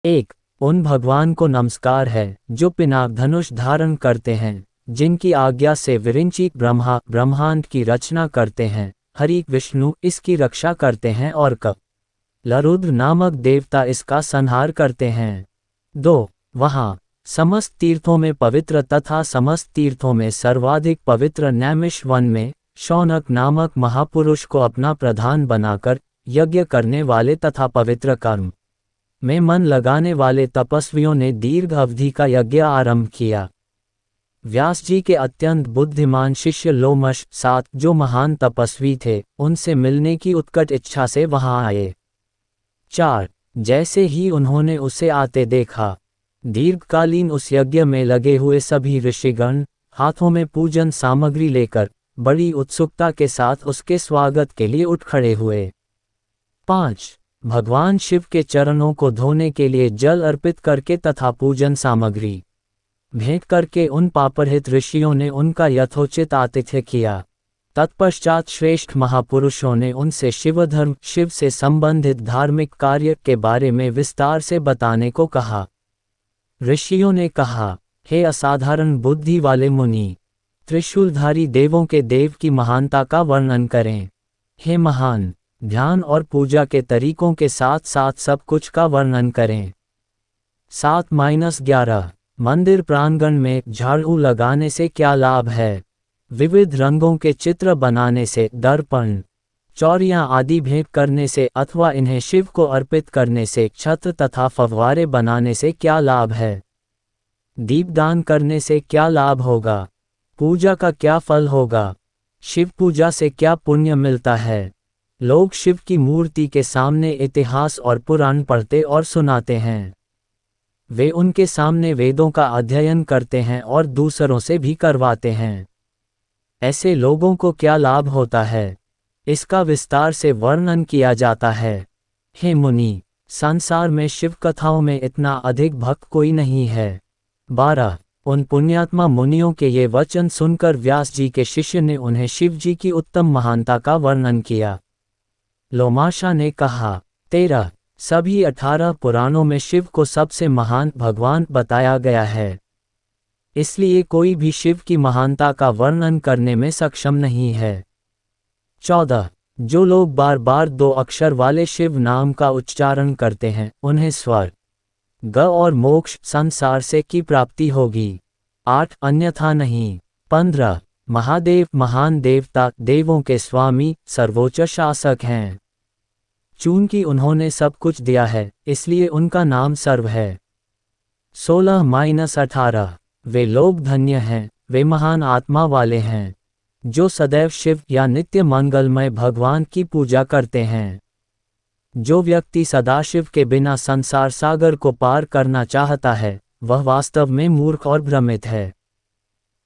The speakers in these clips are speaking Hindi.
एक, उन भगवान को नमस्कार है जो पिनाक धनुष धारण करते हैं, जिनकी आज्ञा से विरिंचिक ब्रह्मा ब्रह्मांड की रचना करते हैं, हरि विष्णु इसकी रक्षा करते हैं और कपिलरुद्र नामक देवता इसका संहार करते हैं। 2, वहाँ समस्त तीर्थों में पवित्र तथा समस्त तीर्थों में सर्वाधिक पवित्र नैमिष वन में शौनक नामक महापुरुष को अपना प्रधान बनाकर यज्ञ करने वाले तथा पवित्र कर्म में मन लगाने वाले तपस्वियों ने दीर्घ अवधि का यज्ञ आरंभ किया। व्यास जी के अत्यंत बुद्धिमान शिष्य लोमश 7 जो महान तपस्वी थे, उनसे मिलने की उत्कट इच्छा से वहां आए। 4, जैसे ही उन्होंने उसे आते देखा, दीर्घकालीन उस यज्ञ में लगे हुए सभी ऋषिगण हाथों में पूजन सामग्री लेकर बड़ी उत्सुकता के साथ उसके स्वागत के लिए उठ खड़े हुए। 5, भगवान शिव के चरणों को धोने के लिए जल अर्पित करके तथा पूजन सामग्री भेंट करके उन पापरहित ऋषियों ने उनका यथोचित आतिथ्य किया। तत्पश्चात श्रेष्ठ महापुरुषों ने उनसे शिवधर्म शिव से संबंधित धार्मिक कार्य के बारे में विस्तार से बताने को कहा। ऋषियों ने कहा, हे असाधारण बुद्धि वाले मुनि, त्रिशूलधारी देवों के देव की महानता का वर्णन करें। हे महान, ध्यान और पूजा के तरीकों के साथ साथ सब कुछ का वर्णन करें। 7-11, मंदिर प्रांगण में झाड़ू लगाने से क्या लाभ है? विविध रंगों के चित्र बनाने से, दर्पण चौरियां आदि भेंट करने से अथवा इन्हें शिव को अर्पित करने से, छत्र तथा फव्वारे बनाने से क्या लाभ है? दीपदान करने से क्या लाभ होगा? पूजा का क्या फल होगा? शिव पूजा से क्या पुण्य मिलता है? लोग शिव की मूर्ति के सामने इतिहास और पुराण पढ़ते और सुनाते हैं। वे उनके सामने वेदों का अध्ययन करते हैं और दूसरों से भी करवाते हैं। ऐसे लोगों को क्या लाभ होता है? इसका विस्तार से वर्णन किया जाता है। हे मुनि, संसार में शिव कथाओं में इतना अधिक भक्त कोई नहीं है। 12, उन पुण्यात्मा मुनियों के ये वचन सुनकर व्यास जी के शिष्य ने उन्हें शिव जी की उत्तम महानता का वर्णन किया। लोमाशा ने कहा, 13, सभी 18 पुराणों में शिव को सबसे महान भगवान बताया गया है, इसलिए कोई भी शिव की महानता का वर्णन करने में सक्षम नहीं है। 14, जो लोग बार बार 2 अक्षर वाले शिव नाम का उच्चारण करते हैं, उन्हें स्वर्ग और मोक्ष संसार से की प्राप्ति होगी। 8, अन्यथा नहीं। 15, महादेव महान देवता, देवों के स्वामी, सर्वोच्च शासक हैं। चूंकि उन्होंने सब कुछ दिया है, इसलिए उनका नाम सर्व है। 16-18, वे लोग धन्य हैं, वे महान आत्मा वाले हैं, जो सदैव शिव या नित्य मंगलमय भगवान की पूजा करते हैं। जो व्यक्ति सदाशिव के बिना संसार सागर को पार करना चाहता है, वह वास्तव में मूर्ख और भ्रमित है।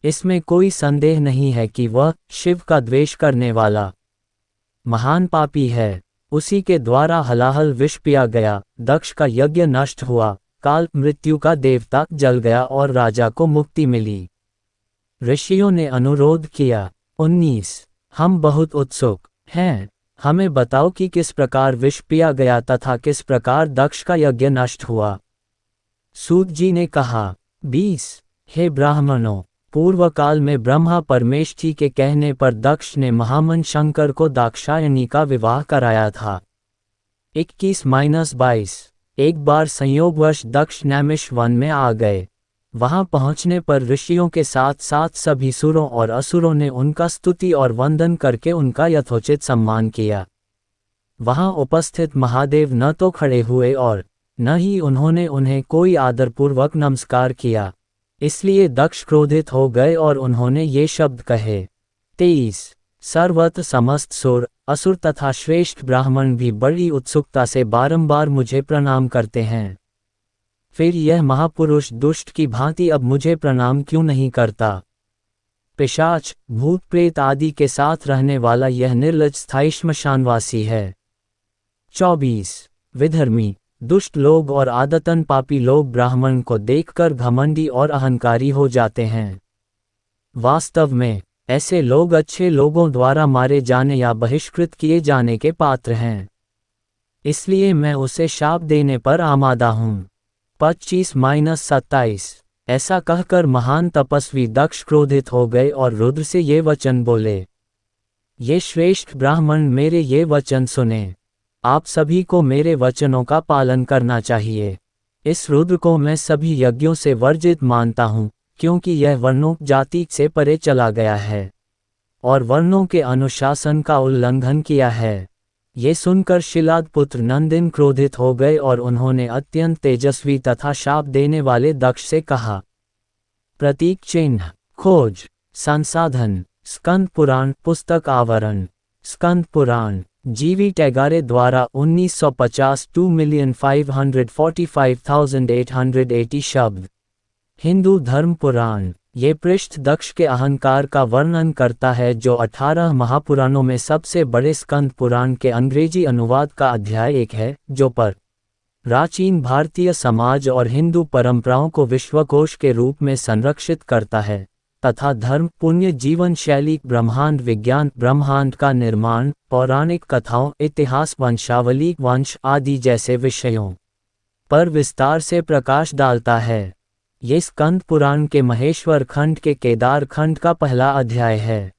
इसमें कोई संदेह नहीं है कि वह शिव का द्वेष करने वाला महान पापी है। उसी के द्वारा हलाहल विष पिया गया, दक्ष का यज्ञ नष्ट हुआ, काल मृत्यु का देवता जल गया और राजा को मुक्ति मिली। ऋषियों ने अनुरोध किया, 19, हम बहुत उत्सुक हैं, हमें बताओ कि किस प्रकार विष पिया गया तथा किस प्रकार दक्ष का यज्ञ नष्ट हुआ। सूत जी ने कहा, 20, हे ब्राह्मणों, पूर्व काल में ब्रह्मा परमेष्ठी के कहने पर दक्ष ने महामन शंकर को दाक्षायणी का विवाह कराया था। 21-22, एक बार संयोगवश दक्ष नैमिष वन में आ गए। वहां पहुंचने पर ऋषियों के साथ साथ सभी सुरों और असुरों ने उनका स्तुति और वंदन करके उनका यथोचित सम्मान किया। वहां उपस्थित महादेव न तो खड़े हुए और न ही उन्होंने उन्हें कोई आदरपूर्वक नमस्कार किया, इसलिए दक्ष क्रोधित हो गए और उन्होंने ये शब्द कहे। 23, सर्वत्र समस्त सुर, असुर तथा श्रेष्ठ ब्राह्मण भी बड़ी उत्सुकता से बारंबार मुझे प्रणाम करते हैं। फिर यह महापुरुष दुष्ट की भांति अब मुझे प्रणाम क्यों नहीं करता? पिशाच, भूत प्रेत आदि के साथ रहने वाला यह निर्लज स्थायी श्मशानवासी है। 24, विधर्मी, दुष्ट लोग और आदतन पापी लोग ब्राह्मण को देखकर घमंडी और अहंकारी हो जाते हैं। वास्तव में ऐसे लोग अच्छे लोगों द्वारा मारे जाने या बहिष्कृत किए जाने के पात्र हैं, इसलिए मैं उसे शाप देने पर आमादा हूँ। 25-27। ऐसा कहकर महान तपस्वी दक्ष क्रोधित हो गए और रुद्र से ये वचन बोले, ये श्रेष्ठ ब्राह्मण मेरे ये वचन सुने। आप सभी को मेरे वचनों का पालन करना चाहिए। इस रुद्र को मैं सभी यज्ञों से वर्जित मानता हूँ, क्योंकि यह वर्णों जाति से परे चला गया है और वर्णों के अनुशासन का उल्लंघन किया है। ये सुनकर शिलाद पुत्र नंदिन क्रोधित हो गए और उन्होंने अत्यंत तेजस्वी तथा शाप देने वाले दक्ष से कहा, प्रतीक चिन्ह खोज संसाधन। स्कंद पुराण पुस्तक आवरण। स्कंद पुराण जीवी टैगारे द्वारा 1950 2,545,880 शब्द। हिंदू धर्म पुराण। ये पृष्ठ दक्ष के अहंकार का वर्णन करता है जो 18 महापुराणों में सबसे बड़े स्कंद पुराण के अंग्रेजी अनुवाद का अध्याय 1 है, जो प्राचीन भारतीय समाज और हिंदू परंपराओं को विश्वकोश के रूप में संरक्षित करता है तथा धर्म, पुण्य, जीवन शैली, ब्रह्मांड विज्ञान, ब्रह्मांड का निर्माण, पौराणिक कथाओं, इतिहास, वंशावली, वंश आदि जैसे विषयों पर विस्तार से प्रकाश डालता है। ये स्कंद पुराण के महेश्वर खंड के केदार खंड का पहला अध्याय है।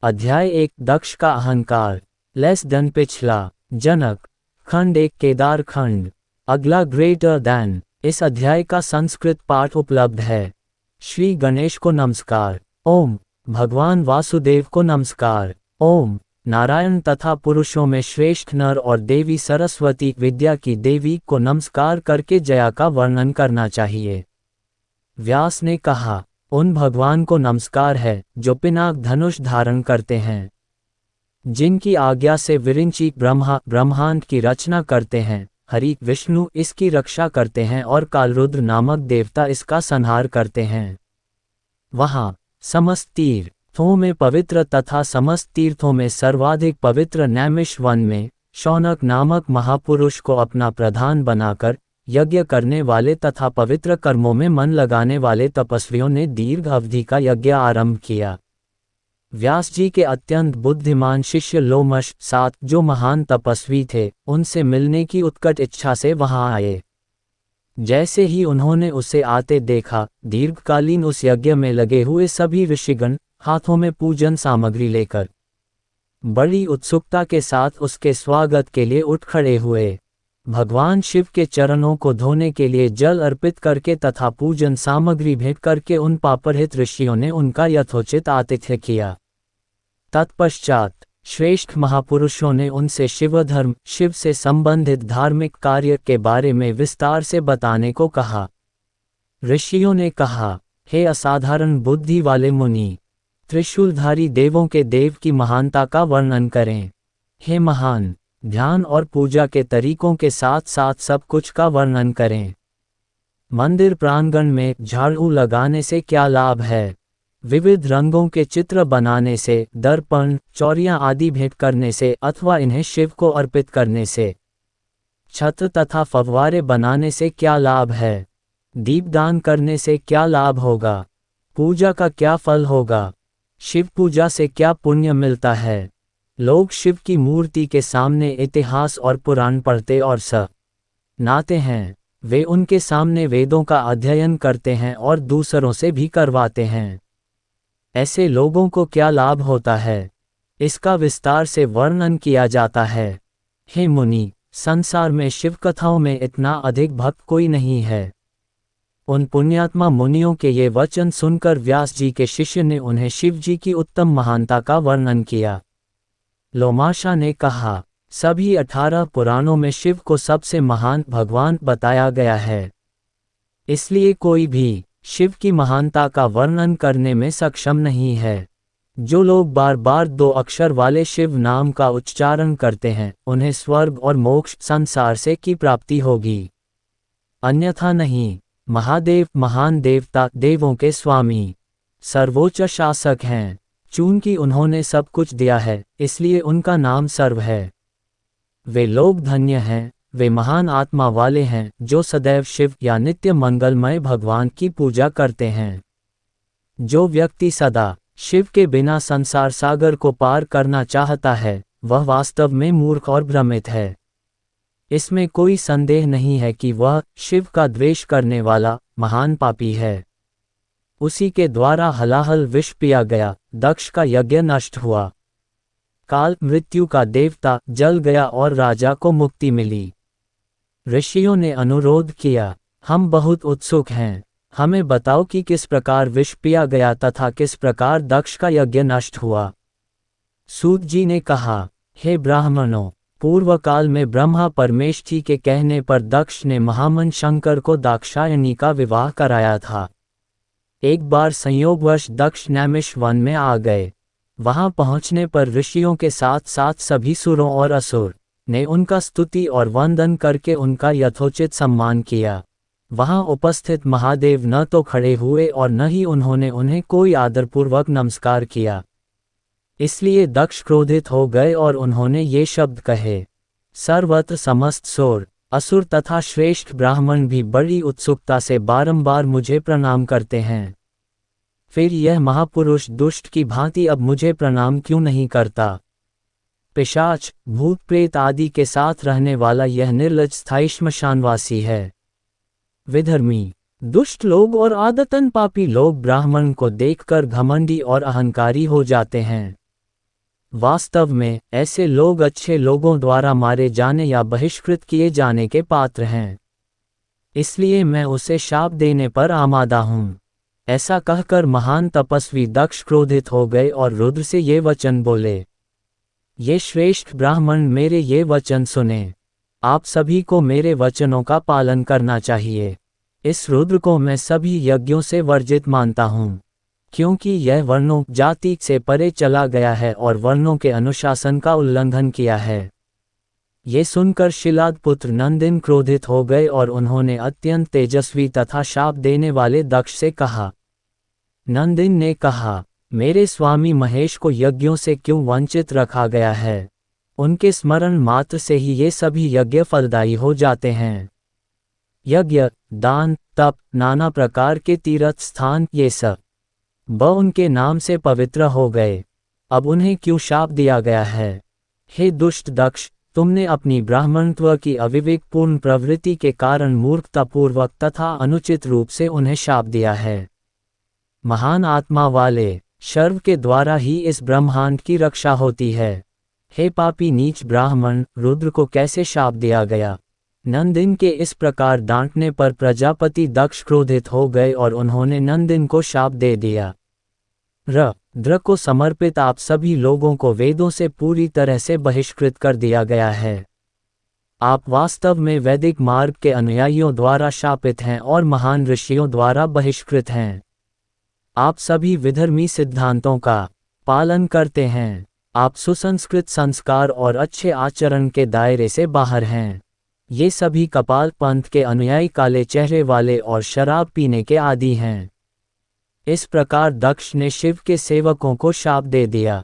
अध्याय 1 दक्ष का अहंकार लेस देन पिछला। जनक खंड 1 केदार खंड। अगला ग्रेटर देन। इस अध्याय का संस्कृत पाठ उपलब्ध है। श्री गणेश को नमस्कार। ओम। भगवान वासुदेव को नमस्कार। ओम। नारायण तथा पुरुषों में श्रेष्ठ नर और देवी सरस्वती विद्या की देवी को नमस्कार करके जया का वर्णन करना चाहिए। व्यास ने कहा, उन भगवान को नमस्कार है जो पिनाक धनुष धारण करते हैं, जिनकी आज्ञा से विरिंची ब्रह्मा ब्रह्मांड की रचना करते हैं, हरि विष्णु इसकी रक्षा करते हैं और कालरुद्र नामक देवता इसका संहार करते हैं। वहाँ समस्त तीर्थों में पवित्र तथा समस्त तीर्थों में सर्वाधिक पवित्र नैमिष वन में शौनक नामक महापुरुष को अपना प्रधान बनाकर यज्ञ करने वाले तथा पवित्र कर्मों में मन लगाने वाले तपस्वियों ने दीर्घ अवधि का यज्ञ आरंभ किया। व्यास जी के अत्यंत बुद्धिमान शिष्य लोमश 7 जो महान तपस्वी थे, उनसे मिलने की उत्कट इच्छा से वहां आए। जैसे ही उन्होंने उसे आते देखा, दीर्घकालीन उस यज्ञ में लगे हुए सभी ऋषिगण हाथों में पूजन सामग्री लेकर बड़ी उत्सुकता के साथ उसके स्वागत के लिए उठ खड़े हुए। भगवान शिव के चरणों को धोने के लिए जल अर्पित करके तथा पूजन सामग्री भेंट करके उन पापरहित ऋषियों ने उनका यथोचित आतिथ्य किया। तत्पश्चात श्रेष्ठ महापुरुषों ने उनसे शिवधर्म, शिव से संबंधित धार्मिक कार्य के बारे में विस्तार से बताने को कहा। ऋषियों ने कहा, हे असाधारण बुद्धि वाले मुनि, त्रिशूलधारी देवों के देव की महानता का वर्णन करें। हे महान, ध्यान और पूजा के तरीकों के साथ साथ सब कुछ का वर्णन करें। मंदिर प्रांगण में झाड़ू लगाने से क्या लाभ है? विविध रंगों के चित्र बनाने से, दर्पण, चौरियां आदि भेंट करने से अथवा इन्हें शिव को अर्पित करने से? छत्र तथा फव्वारे बनाने से क्या लाभ है? दीपदान करने से क्या लाभ होगा? पूजा का क्या फल होगा? शिव पूजा से क्या पुण्य मिलता है? लोग शिव की मूर्ति के सामने इतिहास और पुराण पढ़ते और सुनाते हैं। वे उनके सामने वेदों का अध्ययन करते हैं और दूसरों से भी करवाते हैं। ऐसे लोगों को क्या लाभ होता है? इसका विस्तार से वर्णन किया जाता है। हे मुनि, संसार में शिव कथाओं में इतना अधिक भक्त कोई नहीं है। उन पुण्यात्मा मुनियों के ये वचन सुनकर व्यास जी के शिष्य ने उन्हें शिव जी की उत्तम महानता का वर्णन किया। लोमाशा ने कहा, सभी 18 पुराणों में शिव को सबसे महान भगवान बताया गया है, इसलिए कोई भी शिव की महानता का वर्णन करने में सक्षम नहीं है। जो लोग बार बार 2 अक्षर वाले शिव नाम का उच्चारण करते हैं, उन्हें स्वर्ग और मोक्ष संसार से की प्राप्ति होगी, अन्यथा नहीं। महादेव महान देवता, देवों के स्वामी, सर्वोच्च शासक हैं। चूंकि उन्होंने सब कुछ दिया है, इसलिए उनका नाम सर्व है। वे लोग धन्य हैं, वे महान आत्मा वाले हैं जो सदैव शिव या नित्य मंगलमय भगवान की पूजा करते हैं। जो व्यक्ति सदा शिव के बिना संसार सागर को पार करना चाहता है, वह वास्तव में मूर्ख और भ्रमित है। इसमें कोई संदेह नहीं है कि वह शिव का द्वेष करने वाला महान पापी है। उसी के द्वारा हलाहल विष पिया गया, दक्ष का यज्ञ नष्ट हुआ। काल मृत्यु का देवता जल गया और राजा को मुक्ति मिली। ऋषियों ने अनुरोध किया, हम बहुत उत्सुक हैं, हमें बताओ कि किस प्रकार विष पिया गया तथा किस प्रकार दक्ष का यज्ञ नष्ट हुआ। सूत जी ने कहा, हे ब्राह्मणों, पूर्व काल में ब्रह्मा परमेष्ठी के कहने पर दक्ष ने महामन शंकर को दाक्षायणी का विवाह कराया था। एक बार संयोगवश दक्ष नैमिष वन में आ गए। वहां पहुंचने पर ऋषियों के साथ साथ सभी सुरों और असुर ने उनका स्तुति और वंदन करके उनका यथोचित सम्मान किया। वहां उपस्थित महादेव न तो खड़े हुए और न ही उन्होंने उन्हें कोई आदरपूर्वक नमस्कार किया। इसलिए दक्ष क्रोधित हो गए और उन्होंने ये शब्द कहे, सर्वत्र समस्त सुर, असुर तथा श्रेष्ठ ब्राह्मण भी बड़ी उत्सुकता से बारंबार मुझे प्रणाम करते हैं। फिर यह महापुरुष दुष्ट की भांति अब मुझे प्रणाम क्यों नहीं करता? पिशाच, भूत प्रेत आदि के साथ रहने वाला यह निर्लज स्थायी श्मशानवासी है। विधर्मी, दुष्ट लोग और आदतन पापी लोग ब्राह्मण को देखकर घमंडी और अहंकारी हो जाते हैं। वास्तव में ऐसे लोग अच्छे लोगों द्वारा मारे जाने या बहिष्कृत किए जाने के पात्र हैं। इसलिए मैं उसे शाप देने पर आमादा हूँ। ऐसा कहकर महान तपस्वी दक्ष क्रोधित हो गए और रुद्र से ये वचन बोले, ये श्रेष्ठ ब्राह्मण मेरे ये वचन सुने। आप सभी को मेरे वचनों का पालन करना चाहिए। इस रुद्र को मैं सभी यज्ञों से वर्जित मानता हूँ, क्योंकि यह वर्णों जाति से परे चला गया है और वर्णों के अनुशासन का उल्लंघन किया है। ये सुनकर शिलाद पुत्र नंदिन क्रोधित हो गए और उन्होंने अत्यंत तेजस्वी तथा शाप देने वाले दक्ष से कहा। नंदिन ने कहा, मेरे स्वामी महेश को यज्ञों से क्यों वंचित रखा गया है? उनके स्मरण मात्र से ही ये सभी यज्ञ फलदायी हो जाते हैं। यज्ञ, दान, तप, नाना प्रकार के तीर्थ स्थान, ये सब उनके नाम से पवित्र हो गए। अब उन्हें क्यों शाप दिया गया है? हे दुष्ट दक्ष, तुमने अपनी ब्राह्मणत्व की अविवेकपूर्ण प्रवृत्ति के कारण मूर्खतापूर्वक तथा अनुचित रूप से उन्हें शाप दिया है। महान आत्मा वाले शर्व के द्वारा ही इस ब्रह्मांड की रक्षा होती है। हे पापी नीच ब्राह्मण, रुद्र को कैसे शाप दिया गया? नंदिन के इस प्रकार डांटने पर प्रजापति दक्ष क्रोधित हो गए और उन्होंने नंदिन को शाप दे दिया। रुद्र को समर्पित आप सभी लोगों को वेदों से पूरी तरह से बहिष्कृत कर दिया गया है। आप वास्तव में वैदिक मार्ग के अनुयायियों द्वारा शापित हैं और महान ऋषियों द्वारा बहिष्कृत हैं। आप सभी विधर्मी सिद्धांतों का पालन करते हैं। आप सुसंस्कृत संस्कार और अच्छे आचरण के दायरे से बाहर हैं। ये सभी कपाल पंथ के अनुयायी काले चेहरे वाले और शराब पीने के आदी हैं। इस प्रकार दक्ष ने शिव के सेवकों को शाप दे दिया।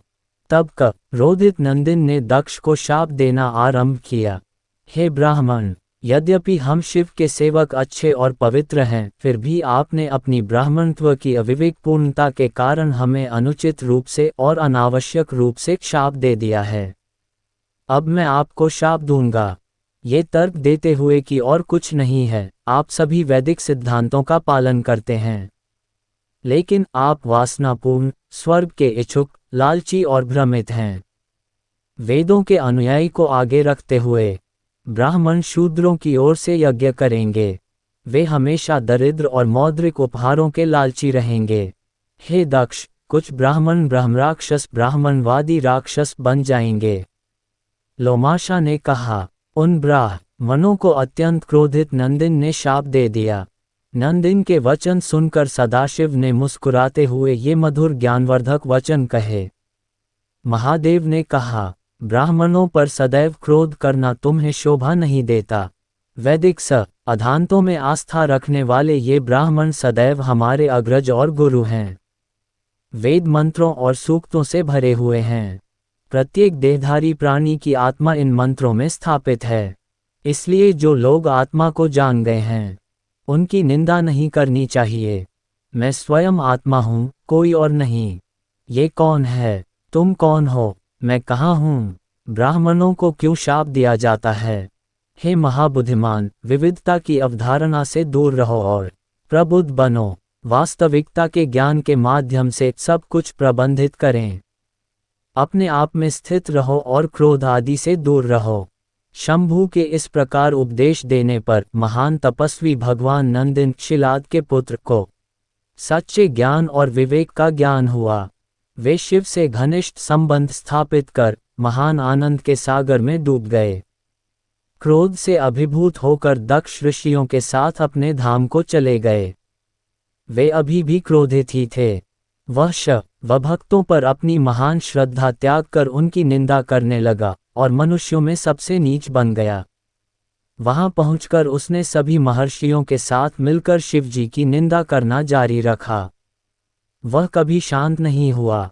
तब क्रोधित नंदिन ने दक्ष को शाप देना आरंभ किया। हे ब्राह्मण, यद्यपि हम शिव के सेवक अच्छे और पवित्र हैं, फिर भी आपने अपनी ब्राह्मणत्व की अविवेकपूर्णता के कारण हमें अनुचित रूप से और अनावश्यक रूप से शाप दे दिया है। अब मैं आपको शाप दूंगा। ये तर्क देते हुए कि और कुछ नहीं है, आप सभी वैदिक सिद्धांतों का पालन करते हैं, लेकिन आप वासनापूर्ण, स्वर्ग के इच्छुक, लालची और भ्रमित हैं। वेदों के अनुयायी को आगे रखते हुए ब्राह्मण शूद्रों की ओर से यज्ञ करेंगे। वे हमेशा दरिद्र और मौद्रिक उपहारों के लालची रहेंगे। हे दक्ष, कुछ ब्राह्मण ब्रह्मराक्षस ब्राह्मणवादी राक्षस बन जाएंगे। लोमाशा ने कहा। उन ब्राह्मणों को अत्यंत क्रोधित नंदिन ने शाप दे दिया। नंदिन के वचन सुनकर सदाशिव ने मुस्कुराते हुए ये मधुर ज्ञानवर्धक वचन कहे। महादेव ने कहा, ब्राह्मणों पर सदैव क्रोध करना तुम्हें शोभा नहीं देता। वैदिक सिद्धांतों में आस्था रखने वाले ये ब्राह्मण सदैव हमारे अग्रज और गुरु हैं। वेद मंत्रों और सूक्तों से भरे हुए हैं। प्रत्येक देहधारी प्राणी की आत्मा इन मंत्रों में स्थापित है। इसलिए जो लोग आत्मा को जान गए हैं, उनकी निंदा नहीं करनी चाहिए। मैं स्वयं आत्मा हूँ, कोई और नहीं। ये कौन है? तुम कौन हो? मैं कहाँ हूँ? ब्राह्मणों को क्यों शाप दिया जाता है? हे महाबुद्धिमान, विविधता की अवधारणा से दूर रहो और प्रबुद्ध बनो। वास्तविकता के ज्ञान के माध्यम से सब कुछ प्रबंधित करें। अपने आप में स्थित रहो और क्रोध आदि से दूर रहो। शंभू के इस प्रकार उपदेश देने पर महान तपस्वी भगवान नंदिन शिलाद के पुत्र को सच्चे ज्ञान और विवेक का ज्ञान हुआ। वे शिव से घनिष्ठ संबंध स्थापित कर महान आनंद के सागर में डूब गए। क्रोध से अभिभूत होकर दक्ष ऋषियों के साथ अपने धाम को चले गए। वे अभी भी क्रोधित ही थे। वह भक्तों पर अपनी महान श्रद्धा त्याग कर उनकी निंदा करने लगा और मनुष्यों में सबसे नीच बन गया। वहां पहुंचकर उसने सभी महर्षियों के साथ मिलकर शिवजी की निंदा करना जारी रखा। वह कभी शांत नहीं हुआ।